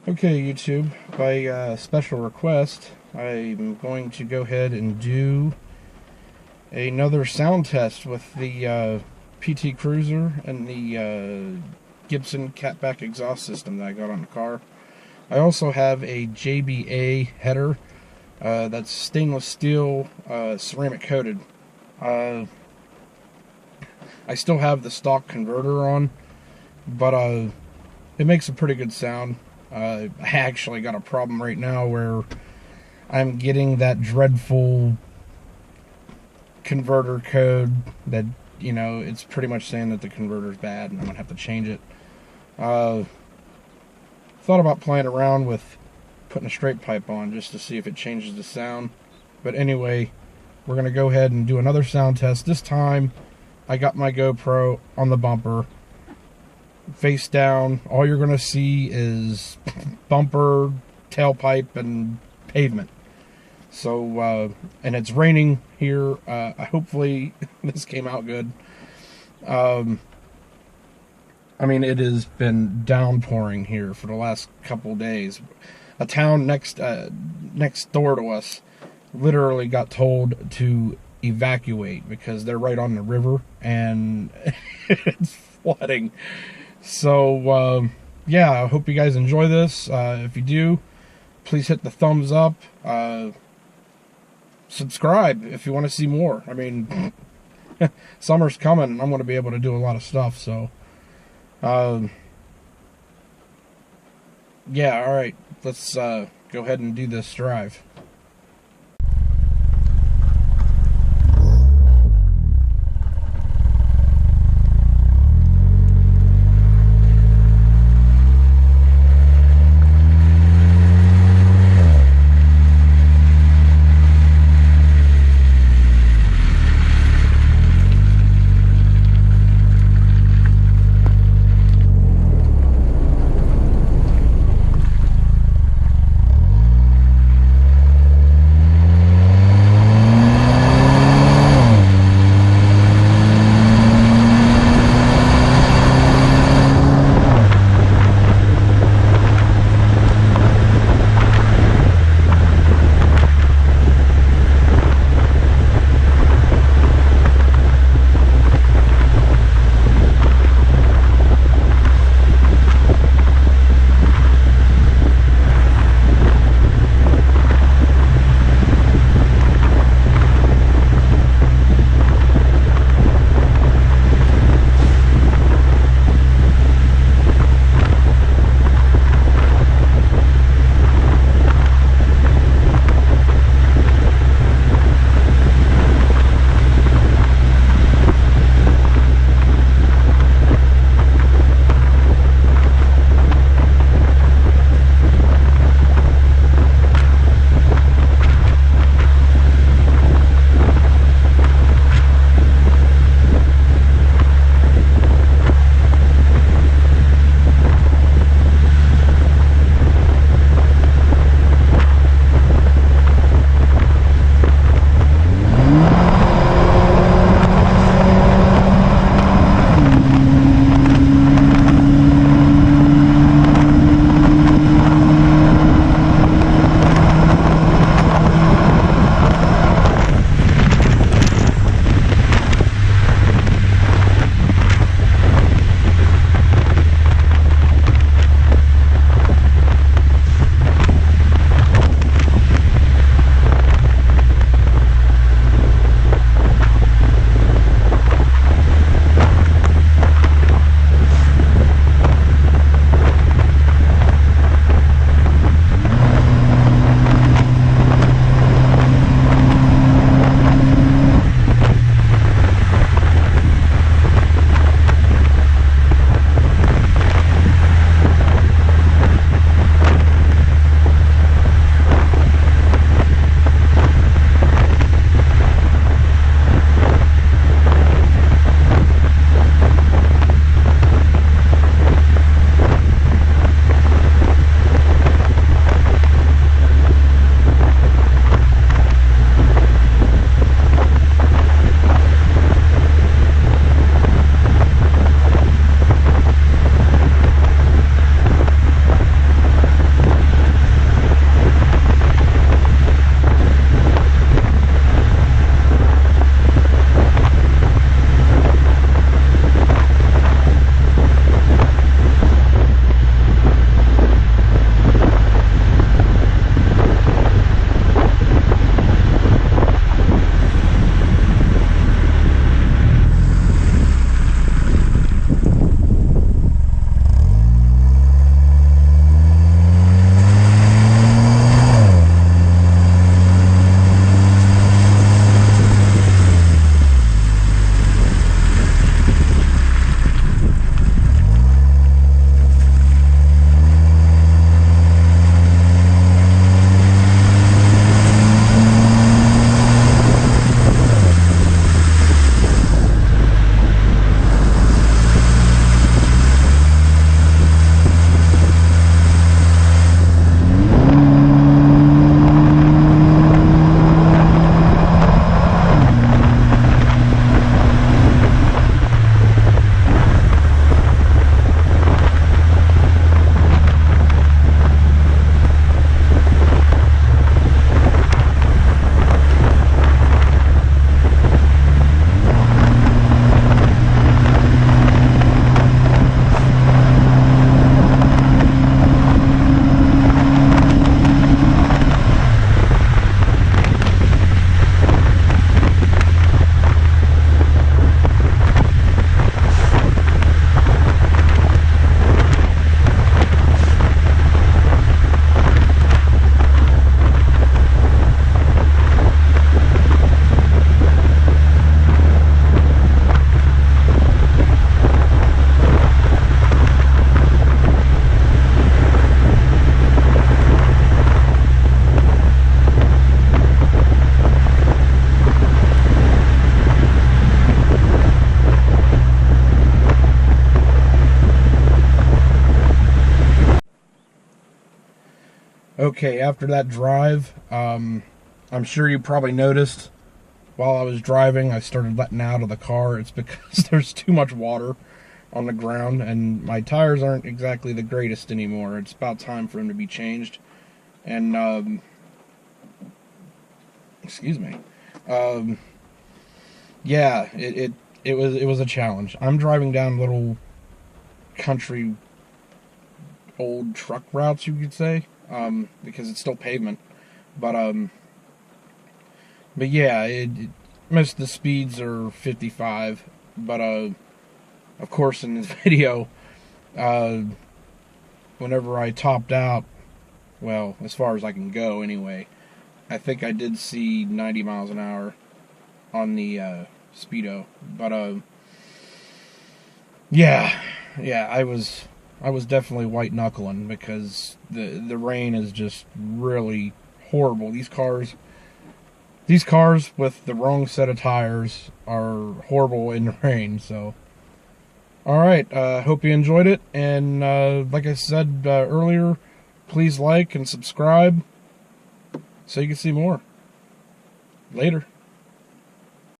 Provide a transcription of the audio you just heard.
Okay, YouTube, by special request, I'm going to go ahead and do another sound test with the PT Cruiser and the Gibson catback exhaust system that I got on the car. I also have a JBA header that's stainless steel ceramic coated. I still have the stock converter on, but it makes a pretty good sound. I actually got a problem right now where I'm getting that dreadful converter code that, it's pretty much saying that the converter's bad and I'm going to have to change it. Thought about playing around with putting a straight pipe on just to see if it changes the sound. But anyway, we're going to go ahead and do another sound test. This time, I got my GoPro on the bumper, face down. All you're going to see is bumper, tailpipe, and pavement. So, and it's raining here. Hopefully this came out good. It has been downpouring here for the last couple days. A town next door to us literally got told to evacuate because they're right on the river and it's flooding. So, yeah, I hope you guys enjoy this. If you do, please hit the thumbs up. Subscribe if you want to see more. Summer's coming and I'm going to be able to do a lot of stuff. So, yeah, alright. Let's go ahead and do this drive. Okay, after that drive, I'm sure you probably noticed while I was driving, I started letting out of the car. It's because there's too much water on the ground, and my tires aren't exactly the greatest anymore. It's about time for them to be changed. And, excuse me. Yeah, it was a challenge. I'm driving down little country old truck routes, you could say, because it's still pavement. But yeah, most of the speeds are 55. But of course, in this video, whenever I topped out, well, as far as I can go anyway, I think I did see 90 miles an hour on the Speedo. But yeah, I was definitely white knuckling because the rain is just really horrible. These cars with the wrong set of tires are horrible in the rain. So, all right, hope you enjoyed it, and like I said earlier, please like and subscribe so you can see more. Later.